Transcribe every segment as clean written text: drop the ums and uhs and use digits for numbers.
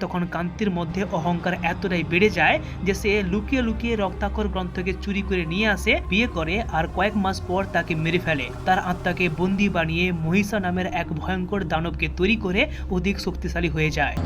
তখন কান্তির মধ্যে অহংকার এতটাই বেড়ে যায় যে সে লুকিয়ে লুকিয়ে রক্তাক্ষর গ্রন্থকে চুরি করে নিয়ে আসে, বিয়ে করে আর কয়েক মাস পর তাকে মেরে ফেলে। তার আত্মাকে বন্দি বানিয়ে মহিষা নামের এক ভয়ঙ্কর দানবকে তৈরি করে অধিক শক্তিশালী হয়ে যায়।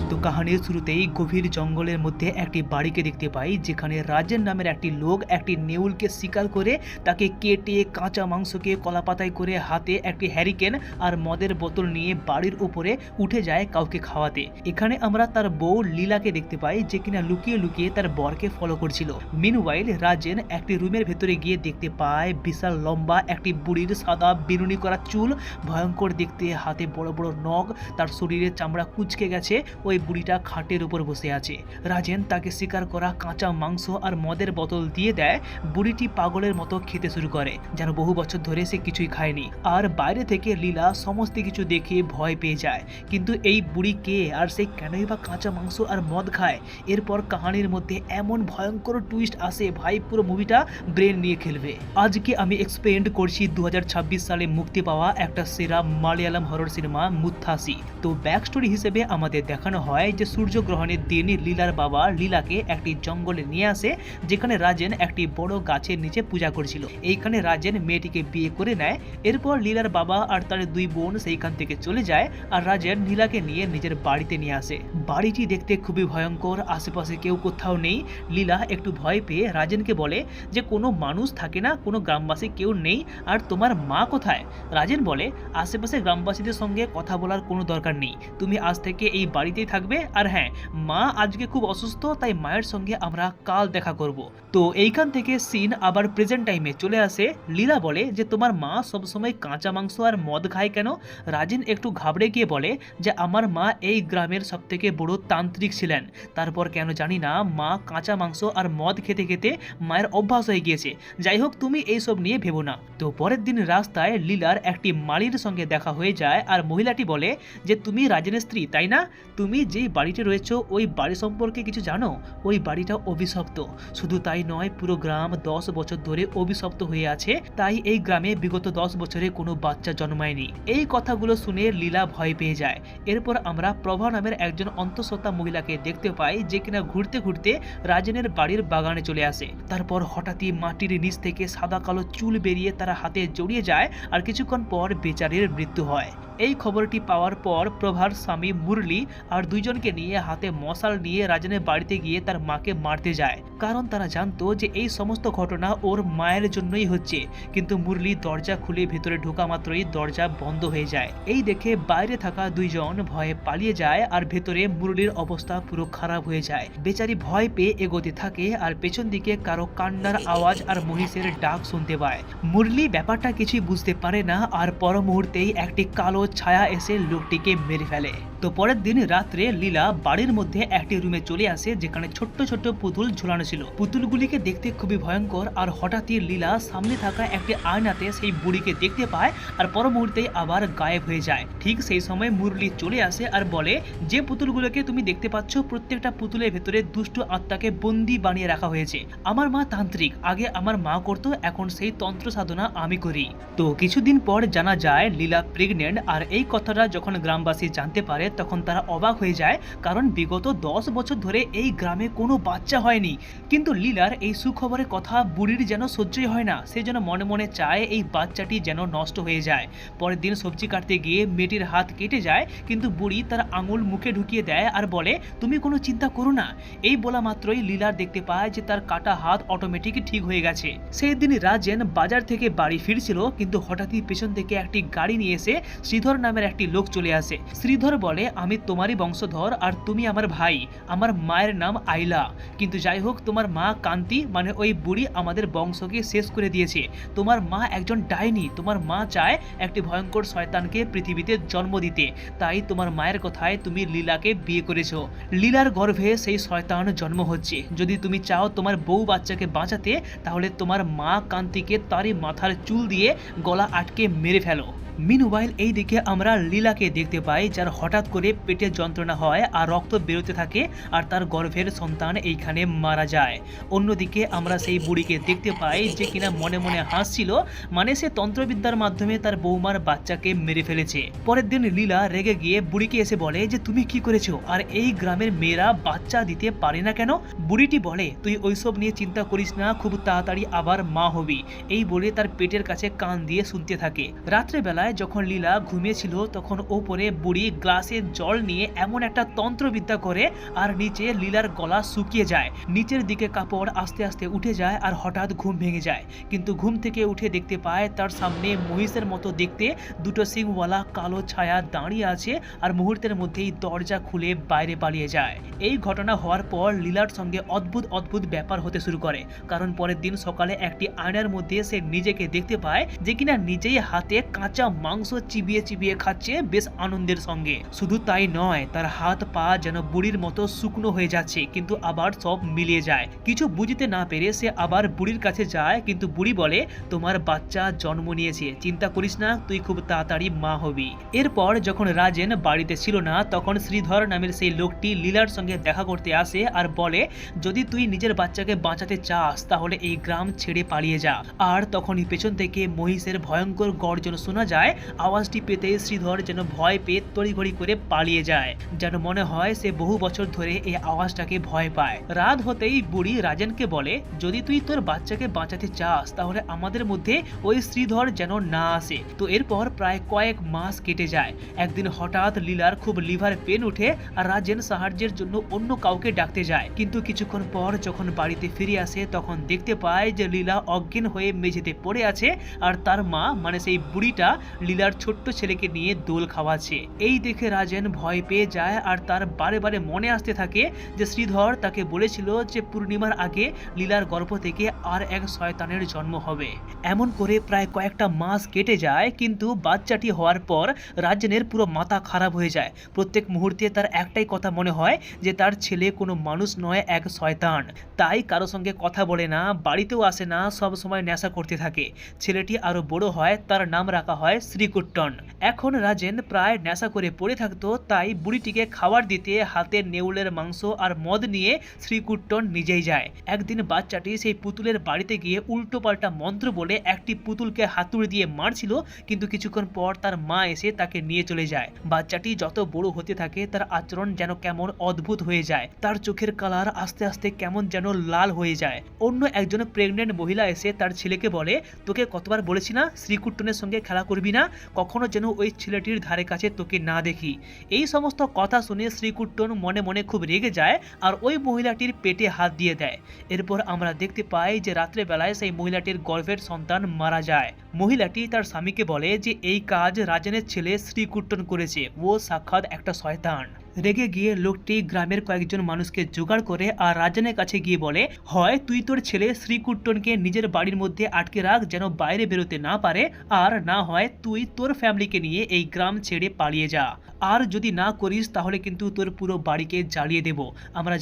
তো কাহানির শুরুতেই গভীর জঙ্গলের মধ্যে একটি বাড়িকে দেখতে পাই, যেখানে রাজেন নামের একটি লোক একটি নেউলকে শিকার করে তাকে কেটে কাঁচা মাংসকে কলাপাতায় করে হাতে একটি হ্যারিকেন আর মদের বোতল নিয়ে বাড়ির উপরে উঠে যায় কাউকে খাওয়াতে। এখানে আমরা তার বউ লীলাকে দেখতে পাই, যে কিনা লুকিয়ে লুকিয়ে তার বরকে ফলো করছিল। মিনওয়াইল রাজেন একটি রুমের ভেতরে গিয়ে দেখতে পায় বিশাল লম্বা একটি বুড়ির সাদা বেনুনি করা চুল, ভয়ঙ্কর দেখতে, হাতে বড় বড় নখ, তার শরীরে চামড়া কুঁচকে গেছে। ওই বুড়িটা খাটের উপর বসে আছে। রাজেন তাকে শিকার করা কাঁচা মাংস আর মদের বোতল দিয়ে দেয়। বুড়িটি পাগলের মতো খেতে শুরু করে, যেন বহু বছর ধরে সে কিছুই খায়নি। আর বাইরে থেকে লীলা সমস্ত কিছু দেখে ভয় পেয়ে যায়। কিন্তু এই বুড়ি কে, আর সে কেনই বা কাঁচা মাংস আর মদ খায়? এরপর কাহানির মধ্যে এমন ভয়ঙ্কর টুইস্ট আসে, ভাই পুরো মুভিটা ব্রেন নিয়ে খেলবে। আজকে আমি এক্সপ্লেন্ড করছি 2026 সালে মুক্তি পাওয়া একটা সেরা মালয়ালম হরর সিনেমা মুত্থাসি। তো ব্যাক স্টোরি হিসেবে আমাদের দেখানো হয় যে সূর্যগ্রহণের দিন লীলার বাবা লীলাকে একটি জঙ্গলে নিয়ে আসে, যেখানে রাজেন একটি বড় গাছের নিচে পূজা করছিল। এইখানে রাজেন মেয়েটিকে বিয়ে করে নেয়। এরপর লীলার বাবা আর তার দুই বোন সেইখান থেকে চলে যায়, আর রাজেন লীলাকে নিয়ে নিজের বাড়িতে নিয়ে আসে। বাড়িটি দেখতে খুবই ভয়ঙ্কর, আশেপাশে কেউ কোথাও নেই। লীলা একটু ভয় পেয়ে রাজেনকে বলে যে কোনো মানুষ থাকে না, কোনো গ্রামবাসী কেউ নেই, আর তোমার মা কোথায়? রাজেন বলে আশেপাশে গ্রামবাসীদের সঙ্গে কথা বলার কোনো দরকার নেই, তুমি আজ থেকে এই বাড়িতেই থাকবে। আর হ্যাঁ, মা আজকে খুব অসুস্থ, তাই মায়ের সঙ্গে আমরা কাল দেখা করব। তো এইখান থেকে সিন আবার প্রেজেন্ট টাইমে চলে আসে। লীলা বলে যে তোমার মা সবসময় কাঁচা মাংস আর মদ খায় কেন? রাজেন একটু ঘাবড়ে গিয়ে বলে যে আমার মা এই গ্রামের সব থেকে বড় তান্ত্রিক ছিলেন। তারপর কেন জানি না মা কাঁচা মাংস আর মদ খেতে খেতে মায়ের অভ্যাস হয়ে গিয়েছে। যাই হোক, তুমি এইসব নিয়ে ভেবো না। তো পরের দিন রাস্তায় লীলার একটি মালির সঙ্গে দেখা হয়ে যায়, আর মহিলাটি বলে যে তুমি রাজেনের স্ত্রী তাই না? তুমি যেই বাড়িতে রয়েছে ওই বাড়ি সম্পর্কে কিছু জানো? ওই বাড়িটা অভিশপ্ত। শুধু তাই নয়, পুরো গ্রাম 10 বছর ধরে অভিশপ্ত হয়ে আছে, তাই এই গ্রামে বিগত 10 বছরে কোনো বাচ্চা জন্মায়নি। এই কথাগুলো শুনে লীলা ভয় পেয়ে যায়। এরপর আমরা প্রভা নামের একজন অন্তঃসত্ত্বা মহিলাকে দেখতে পাই, যে কিনা ঘুরতে ঘুরতে রাজেনের বাড়ির বাগানে চলে আসে। তারপর হঠাৎই মাটির নিচ থেকে সাদা কালো চুল বেরিয়ে তারা হাতে জড়িয়ে যায়, আর কিছুক্ষণ পর বেচারির মৃত্যু হয়। এই খবরটি পাওয়ার পর প্রভার স্বামী মুরলি আর দুইজনকে নিয়ে হাতে মশাল নিয়ে রাজেনের বাড়িতে গিয়ে তার মাকে মারতে যায়, কারণ তারা জানতো যে এই সমস্ত ঘটনা ওর মায়ের জন্যই হচ্ছে। কিন্তু মুরলি দরজা খুলে ভেতরে ঢোকা মাত্রই দরজা বন্ধ হয়ে যায়। এই দেখে বাইরে থাকা দুইজন ভয়ে পালিয়ে যায়, আর ভেতরে মুরলির অবস্থা পুরো খারাপ হয়ে যায়। বেচারি ভয় পেয়ে এগোতে থাকে, আর পেছন দিকে কারো কান্নার আওয়াজ আর মহিষের ডাক শুনতে পায়। মুরলি ব্যাপারটা কিছুই বুঝতে পারে না, আর পর মুহূর্তেই একটি কালো ছায়া এসে লোকটিকে মেরে ফেলে। তো পরের দিন রাত্রে লীলা বাড়ির মধ্যে একটি রুমে চলে আসে, যেখানে ছোট্ট ছোট্ট পুতুল ঝুলানো ছিল। পুতুলগুলিকে দেখতে খুবই ভয়ঙ্কর, আর হঠাৎই লীলা সামনে থাকা একটি আয়নাতে সেই বুড়িকে দেখতে পায়, আর পর মুহূর্তেই আবার গায়েব হয়ে যায়। ঠিক সেই সময় মুরলি চলে আসে আর বলে যে পুতুলগুলোকে তুমি দেখতে পাচ্ছ প্রত্যেকটা পুতুলের ভেতরে দুষ্ট আত্মাকে বন্দি বানিয়ে রাখা হয়েছে। আমার মা তান্ত্রিক, আগে আমার মা করতো, এখন সেই তন্ত্র সাধনা আমি করি। তো কিছুদিন পর জানা যায় লীলা প্রেগনেন্ট, আর এই কথাটা যখন গ্রামবাসী জানতে পারে তখন তারা অবাক হয়ে যায়, কারণ বিগত 10 বছর ধরে এই গ্রামে কোনো বাচ্চা হয়নি। কিন্তু লীলার এই সুখবরের কথা বুড়ির যেন সহ্যই হয় না, সে যেন মনে মনে চায় এই বাচ্চাটি যেন নষ্ট হয়ে যায়। পরের দিন সবজি কাটতে গিয়ে মেয়েটির হাত কেটে যায়, কিন্তু বুড়ি তার আঙুল মুখে ঢুকিয়ে দেয় আর বলে তুমি কোনো চিন্তা করো না। এই বলা মাত্রই লীলার দেখতে পায় যে তার কাটা হাত অটোমেটিক ঠিক হয়ে গেছে। সেই দিন রাজেন বাজার থেকে বাড়ি ফিরছিল, কিন্তু হঠাৎই পেছন থেকে একটি গাড়ি নিয়ে এসে শ্রীধর নামের একটি লোক চলে আসে। শ্রীধর বলে আমি তোমারই বংশধর, আর তুমি আমার ভাই। আমার মায়ের নাম আইলা, কিন্তু যাই হোক তোমার মা কান্তি মানে ওই বুড়ি আমাদের বংশকে শেষ করে দিয়েছে। তোমার মা একজন ডাইনি, তোমার মা চায় একটি ভয়ঙ্কর শয়তানকে পৃথিবীতে জন্ম দিতে, তাই তোমার মায়ের কথায় তুমি লীলাকে বিয়ে করেছো। লীলার গর্ভে সেই শয়তান জন্ম হচ্ছে। যদি তুমি চাও তোমার বউ বাচ্চাকে বাঁচাতে, তাহলে তোমার মা কান্তিকে তারই মাথার চুল দিয়ে গলা আটকে মেরে ফেলো। মিনওয়াইল এই দিকে আমরা লীলাকে দেখতে পাই, যার হঠাৎ করে পেটে যন্ত্রণা হয় আর রক্ত বেরোতে থাকে আর তার গর্ভের সন্তান এইখানে মারা যায়। অন্যদিকে আমরা সেই বুড়িকে দেখতে পাই যে কিনা মনে মনে হাসছিল, মানে সে তন্ত্রবিদ্যার মাধ্যমে তার বৌমার বাচ্চাকে মেরে ফেলেছে। পরের দিন লীলা রেগে গিয়ে বুড়িকে এসে বলে যে তুমি কি করেছো, আর এই গ্রামের মেয়েরা বাচ্চা দিতে পারে না কেন? বুড়িটি বলে তুই ওইসব নিয়ে চিন্তা করিস না, খুব তাড়াতাড়ি আবার মা হবি। এই বলে তার পেটের কাছে কান দিয়ে শুনতে থাকে। রাত্রেবেলায় যখন লীলা ঘুমিয়েছিল তখন ওপরে বুড়ি গ্লাসে জল নিয়ে এমন একটা তন্ত্রবিদ্যা করে আর নিচে লীলার গলা শুকিয়ে যায়, নিচের দিকে কাপড় আস্তে আস্তে উঠে যায় আর হঠাৎ ঘুম ভেঙে যায়। কিন্তু ঘুম থেকে উঠে দেখতে পায় তার সামনে মহিষের মতো দেখতে দুটো সিংওয়ালা কালো ছায়া দাঁড়িয়ে আছে আর মুহূর্তের মধ্যেই দরজা খুলে বাইরে পালিয়ে যায়। এই ঘটনা হওয়ার পর লীলার সঙ্গে অদ্ভুত অদ্ভুত ব্যাপার হতে শুরু করে, কারণ পরের দিন সকালে একটি আয়নার মধ্যে সে নিজেকে দেখতে পায় যে কিনা নিজেই হাতে কাঁচা মাংস চিবিয়ে চিবিয়ে খাচ্ছে বেশ আনন্দের সঙ্গে। শুধু তাই নয়, তার হাত পা যেন বুড়ির মতো শুকনো হয়ে যাচ্ছে, কিন্তু আবার সব মিলিয়ে যায়। কিছু বুঝতে না পেরে সে আবার বুড়ির কাছে যায়, কিন্তু বুড়ি বলে তোমার বাচ্চা জন্ম নিয়েছে, চিন্তা করিস না, তুই খুব তাড়াতাড়ি মা হবি। এরপর যখন রাজেন বাড়িতে ছিল না তখন শ্রীধর নামের সেই লোকটি লীলার সঙ্গে দেখা করতে আসে আর বলে যদি তুই নিজের বাচ্চাকে বাঁচাতে চাস তাহলে এই গ্রাম ছেড়ে পালিয়ে যা। আর তখনই পেছন থেকে মহিষের ভয়ঙ্কর গর্জন শোনা যায়। আওয়াজটি পেতে শ্রীধর যেন ভয় পেয়ে তড়িঘড়ি করে পালিয়ে যায়, যেন মনে হয় সে বহু বছর ধরে এই আওয়াজটাকে ভয় পায়। রাত হতেই বুড়ি রাজেনকে বলে যদি তুই তোর বাচ্চাকে বাঁচাতে চাস তাহলে আমাদের মধ্যে ওই শ্রীধর যেন না আসে। তো এরপর প্রায় কয়েক মাস কেটে যায়। একদিন হঠাৎ লীলার খুব লিভার পেন উঠে আর রাজেন সাহায্যের জন্য অন্য কাউকে ডাকতে যায়, কিন্তু কিছুক্ষণ পর যখন বাড়িতে ফিরে আসে তখন দেখতে পায় যে লীলা অজ্ঞান হয়ে মেঝেতে পড়ে আছে আর তার মা মানে সেই বুড়িটা লীলার ছোট্ট ছেলেকে নিয়ে দোল খাওয়াচ্ছে। এই দেখে রাজেন ভয় পেয়ে যায় আর তার বারে বারে মনে আসতে থাকে যে শ্রীধর তাকে বলেছিল যে পূর্ণিমার আগে লীলার গর্ভ থেকে আর এক শয়তানের জন্ম হবে। এমন করে প্রায় কয়েকটা মাস কেটে যায়, কিন্তু বাচ্চাটি হওয়ার পর রাজেনের পুরো মাথা খারাপ হয়ে যায়। প্রত্যেক মুহূর্তে তার একটাই কথা মনে হয় যে তার ছেলে কোনো মানুষ নয়, এক শয়তান। তাই কারো সঙ্গে কথা বলে না, বাড়িতেও আসে না, সব সময় নেশা করতে থাকে। ছেলেটি আরো বড় হয়, তার নাম রাখা হয় শ্রীকুট্টন। এখন রাজেন প্রায় নেশা করে পড়ে থাকতো, তাই বুড়িটিকে খাবার দিতে হাতে নেউলের মাংস আর মদ নিয়ে শ্রীকুট্টন নিজেই যায়। একদিন বাচ্চাটি সেই পুতুলের বাড়িতে গিয়ে উল্টো পাল্টা মন্ত্র বলে একটি পুতুলকে হাতুড়ি দিয়ে মারছিল, কিন্তু কিছুক্ষণ পর তার মা এসে তাকে নিয়ে চলে যায়। বাচ্চাটি যত বড় হতে থাকে তার আচরণ যেন কেমন অদ্ভুত হয়ে যায়, তার চোখের কালার আস্তে আস্তে কেমন যেন লাল হয়ে যায়। অন্য একজন প্রেগনেন্ট মহিলা এসে তার ছেলেকে বলে তোকে কতবার বলেছি না শ্রীকুট্টনের সঙ্গে খেলা করবি না, কখনো যেন ওই ছেলেটির ধারে কাছে তোকে না দেখি। এই সমস্ত কথা শুনে শ্রীকুট্টন মনে মনে খুব রেগে যায় আর ওই মহিলাটির পেটে হাত দিয়ে দেয়। এরপর আমরা দেখতে পাই যে রাত্রে বেলায় সেই মহিলাটির গর্ভের সন্তান মারা যায়। মহিলাটি তার স্বামীকে বলে যে এই কাজ রাজেনের ছেলে শ্রীকুট্টন করেছে, ও সাক্ষাৎ একটা শয়তান। রেগে গিয়ে লোকটি গ্রামের কয়েকজন মানুষকে জোগাড় করে আর রাজেনের কাছে গিয়ে বলে হয় তুই তোর ছেলে শ্রীকুট্টনকে নিজের বাড়ির মধ্যে আটকে রাখ যেন বাইরে বেরোতে না পারে, আর না হয় তুই তোর ফ্যামিলিকে নিয়ে এই গ্রাম ছেড়ে পালিয়ে যা। আর যদি না করিস তাহলে কিন্তু তোর পুরো বাড়িকে জ্বালিয়ে দেব। আমরা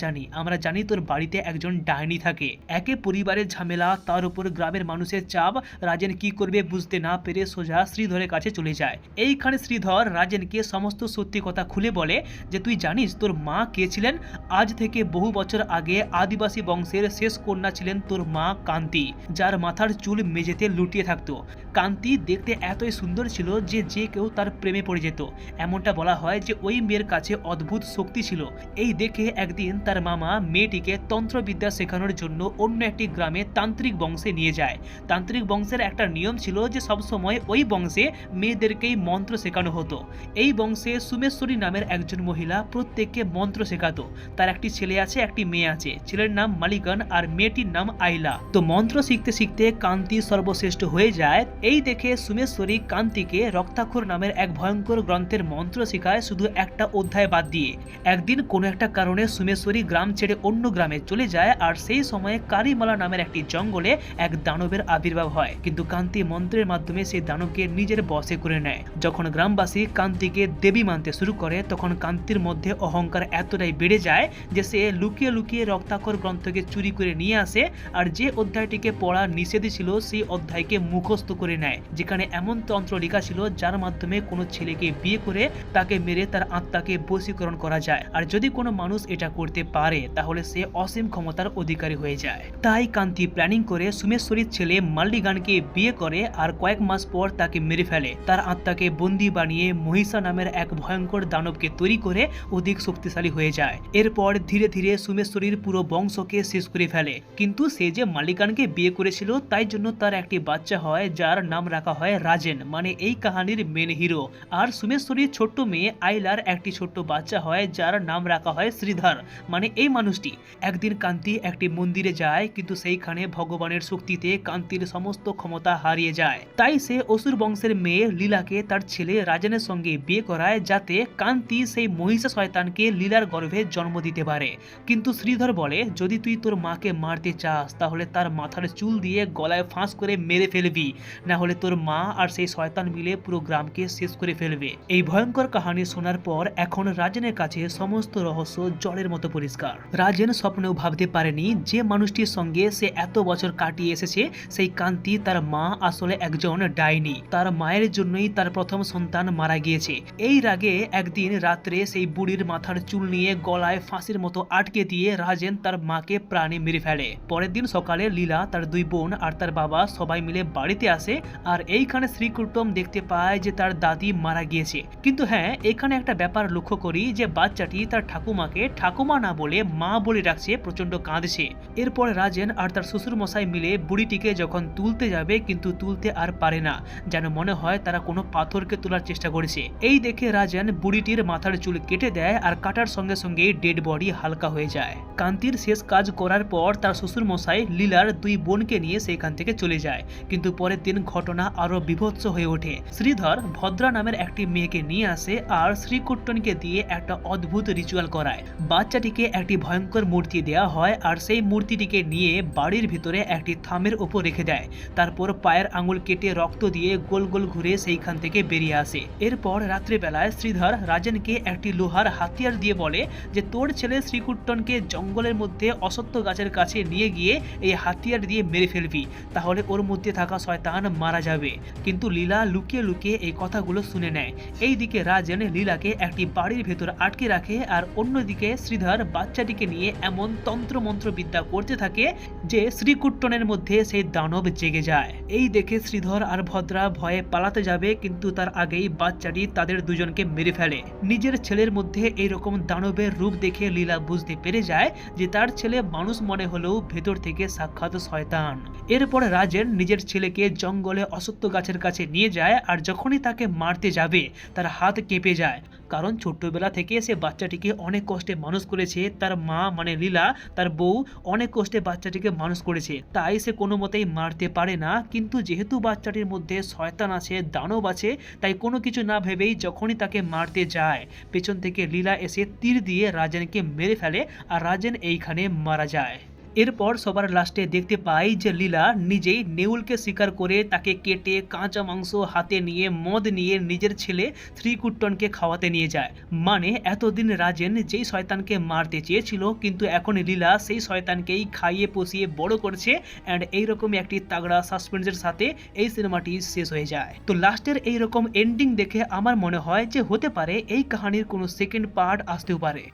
জানি তোর বাড়িতে একজন ডাইনি থাকে। একে পরিবারের ঝামেলা, তার উপর গ্রামের মানুষের চাপ, রাজেন কি করবে বুঝতে না পেরে সোজা শ্রীধরের কাছে চলে যায়। এইখানে শ্রীধর রাজেনকে সমস্ত সত্যি কথা খুলে বলে যে তুই জানিস তোর মা কে ছিলেন? আজ থেকে বহু বছর আগে আদিবাসী বংশের শেষ কন্যা ছিলেন তোর মা কান্তি, যার মাথার চুল মেঝেতে লুটিয়ে থাকতো। কান্তি দেখতে এতই সুন্দর ছিল যে যে কেউ তার প্রেমে পড়ে যেত। এমনটা বলা হয় যে ওই মেয়ের কাছে অদ্ভুত শক্তি ছিল। এই দেখে একদিন তার মামা মেয়েটিকে তন্ত্রবিদ্যা শেখানোর জন্য অন্য একটি গ্রামে তান্ত্রিক বংশে নিয়ে যায়। তান্ত্রিক বংশের একটা নিয়ম ছিল যে সবসময় ওই বংশে মেয়েদেরকেই মন্ত্র শেখানো হতো। এই বংশে সুমেশ্বরী নামের একজন মহিলা প্রত্যেককে মন্ত্র শেখাতো। তার একটি ছেলে আছে, একটি মেয়ে আছে। ছেলের নাম মালিকান আর মেয়েটির নাম আইলা। তো মন্ত্র শিখতে শিখতে কান্তি সর্বশ্রেষ্ঠ হয়ে যায়। এই দেখে সুমেশ্বরী কান্তিকে রক্তাক্ষর নামের এক ভয়ঙ্কর গ্রন্থের মন্ত্র শেখায় শুধু একটা অধ্যায় বাদ দিয়ে। একদিন কোনো একটা কারণে সুমেশ্বরী গ্রাম ছেড়ে অন্য গ্রামে চলে যায়, আর সেই সময়ে কারিমালা নামের একটি জঙ্গলে এক দানবের আবির্ভাব হয়। কিন্তু কান্তি মন্ত্রের মাধ্যমে সেই দানবকে নিজের বশে করে নেয়। যখন গ্রামবাসী কান্তিকে দেবী মানতে শুরু করে, তখন কান্তির মধ্যে অহংকার এতটাই বেড়ে যায় যে সে লুকিয়ে লুকিয়ে রক্তাক্ষর গ্রন্থকে চুরি করে নিয়ে আসে, আর যে অধ্যায়টিকে পড়া নিষেধ ছিল সেই অধ্যায়কে মুখস্থ করে নেয়, যেখানে এমন তন্ত্র লেখা ছিল যার মাধ্যমে কোনো ছেলেকে বিয়ে করে তাকে মেরে তার আত্মাকে বশীকরণ করা যায়। আর যদি কোনো মানুষ এটা করতে পারে তাহলে সে অসীম ক্ষমতার অধিকারী হয়ে যায়। তাই কান্তি প্ল্যানিং করে সুমেশ্বরীর ছেলে মাল্লিগানকে বিয়ে করে, আর কয়েক মাস পর তাকে মেরে ফেলে। তার আত্মাকে বন্দী বানিয়ে মহিষা নামের এক ভয়ঙ্কর দানবকে তৈরি করে অধিক শক্তিশালী হয়ে যায়। এরপর ধীরে ধীরে সুমেশ্বরীর পুরো বংশকে শেষ করে ফেলে। কিন্তু সে যে মাল্লিগানকে বিয়ে করেছিল তাই জন্য তার একটি বাচ্চা হয়, যার নাম রাখা হয় রাজেন, মানে এই কাহিনীর মেন হিরো। আর সুমেশ্বরীর ছোট্ট মেয়ে আইলার একটি ছোট্ট বাচ্চা হয়, যার নাম রাখা হয় শ্রীধর, মানে এই মানুষটি। একদিন কান্তি একটি মন্দিরে যায়, কিন্তু সেইখানে ভগবানের শক্তিতে কান্তির সমস্ত ক্ষমতা হারিয়ে যায়। তাই সে অসুর বংশের মেয়ে লীলাকে তার ছেলে রাজেনের সঙ্গে বিয়ে করায়, যাতে কান্তি সেই মহিষা শয়তানকে লীলার গর্ভে জন্ম দিতে পারে। কিন্তু শ্রীধর বলে, যদি তুই তোর মাকে মারতে চাস তাহলে তার মাথার চুল দিয়ে গলায় ফাঁস করে মেরে ফেলবি, না হলে তোর মা আর সেই শয়তান মিলে পুরো গ্রামকে শেষ করে ফেলবে। এই ভয়ঙ্কর কাহিনী শোনার পর এখন রাজেনের কাছে সমস্ত রহস্য জলের মতো পরিষ্কার। রাজেন স্বপ্নেও ভাবতে পারেনি যে মানুষটির সঙ্গে সে এত বছর কাটিয়ে এসেছে সেই কান্তি তার মা আসলে একজন ডাইনি। তার মায়ের জন্যই তার প্রথম সন্তান মারা গিয়েছে। এই রাগে একদিন রাত্রে সেই বুড়ির মাথার চুল নিয়ে গলায় ফাঁসির মতো আটকে দিয়ে রাজেন তার মাকে প্রাণে মেরে ফেলে। পরের দিন সকালে লীলা, তার দুই বোন আর তার বাবা সবাই মিলে বাড়িতে আসে, আর এইখানে শ্রীকুট্টম দেখতে পায় যে তার দাদি মারা গিয়েছে। কিন্তু হ্যাঁ, এখানে একটা ব্যাপার লক্ষ্য করি যে বাচ্চাটি তার ঠাকুমাকে ঠাকুমা না বলে মা বলে ডাকছে, প্রচন্ড কাঁদছে। এরপর রাজেন আর তার শ্বশুর মশাই মিলে বুড়িটিকে যখন তুলতে যাবে, কিন্তু তুলতে আর পারে না, যেন মনে হয় তারা কোনো পাথরকে তোলার চেষ্টা করেছে। এই দেখে রাজেন বুড়িটির মাথার চুল কেটে দেয়, আর কাটার সঙ্গে সঙ্গে ডেড বডি হালকা হয়ে যায়। কান্তির শেষ কাজ করার পর তার শ্বশুর মশাই লীলার দুই বোনকে নিয়ে সেখান থেকে চলে যায়। কিন্তু পরের দিন ঘটনা আরো বিভৎস হয়ে ওঠে। শ্রীধর ভদ্রা নামের একটি মেয়েকে নিয়ে আসে, আর শ্রীকুট্টনকে দিয়ে একটা অদ্ভুত রিচুয়াল করায়। বাচ্চাটিকে একটি ভয়ঙ্কর মূর্তি দেয়া হয়, আর সেই মূর্তিটিকে নিয়ে বাড়ির ভিতরে একটি থামের উপর রেখে দেয়। তারপর পায়ের আঙুল কেটে রক্ত দিয়ে গোল গোল ঘুরে সেইখান থেকে বেরিয়ে আসে। এরপর রাত্রিবেলায় শ্রীধর রাজেনকে একটি লোহার হাতিয়ার দিয়ে বলে যে তোর ছেলে শ্রীকুট্টনকে জঙ্গলের মধ্যে অসত্য গাছের কাছে নিয়ে গিয়ে এই হাতিয়ার দিয়ে মেরে ফেলবি, তাহলে ওর মধ্যে থাকা শয়তান মারা যাবে। কিন্তু লীলা লুকিয়ে লুকিয়ে এই কথাগুলো শুনে নেয়। এইদিকে রাজেন লীলাকে একটি বাড়ির ভেতর আটকে রাখে, আর অন্যদিকে শ্রীধর বাচ্চাটিকে নিয়ে এমন তন্ত্র মন্ত্র বিদ্যা করতে থাকে যে শ্রীকুট্টনের মধ্যে সেই দানব জেগে যায়। এই দেখে শ্রীধর আর ভদ্রা ভয়ে পালাতে যাবে, কিন্তু তার আগেই বাচ্চাটি তাদের দুজনকে মেরে ফেলে। নিজের ছেলের মধ্যে এইরকম দানবের রূপ দেখে লীলা বুঝতে পেরে যায় যে তার ছেলে মানুষ মনে হলেও ভেতর থেকে সাক্ষাৎ শয়তান। এরপর রাজেন নিজের ছেলেকে জঙ্গলে অসত্য গাছের কাছে নিয়ে যায়, আর যখনই তাকে মারতে যাবে তার হাত কেঁপে যায়, কারণ ছোট্টবেলা থেকে সে বাচ্চাটিকে অনেক কষ্টে মানুষ করেছে। তার মা মানে লীলা, তার বউ অনেক কষ্টে বাচ্চাটিকে মানুষ করেছে, তাই সে কোনো মতেই মারতে পারে না। কিন্তু যেহেতু বাচ্চাটির মধ্যে শয়তান আছে, দানব আছে, তাই কোনো কিছু না ভেবেই যখনই তাকে মারতে যায়, পেছন থেকে লীলা এসে তীর দিয়ে রাজেনকে মেরে ফেলে, আর রাজেন এইখানে মারা যায়। এরপর সবার লাস্টে দেখতে পাই যে লীলা নিজেই নেউলকে শিকার করে তাকে কেটে কাঁচা মাংস হাতে নিয়ে মদ নিয়ে নিজের ছেলে শ্রীকুট্টনকে খাওয়াতে নিয়ে যায়। মানে এতদিন রাজেন যেই শয়তানকে মারতে চেয়েছিল, কিন্তু এখন লীলা সেই শয়তানকেই খাইয়ে পুষিয়ে বড় করছে। অ্যান্ড এইরকমই একটি তাগড়া সাসপেন্সের সাথে এই সিনেমাটি শেষ হয়ে যায়। তো লাস্টের এইরকম এন্ডিং দেখে আমার মনে হয় যে হতে পারে এই কাহিনীর কোনো সেকেন্ড পার্ট আসতেও পারে।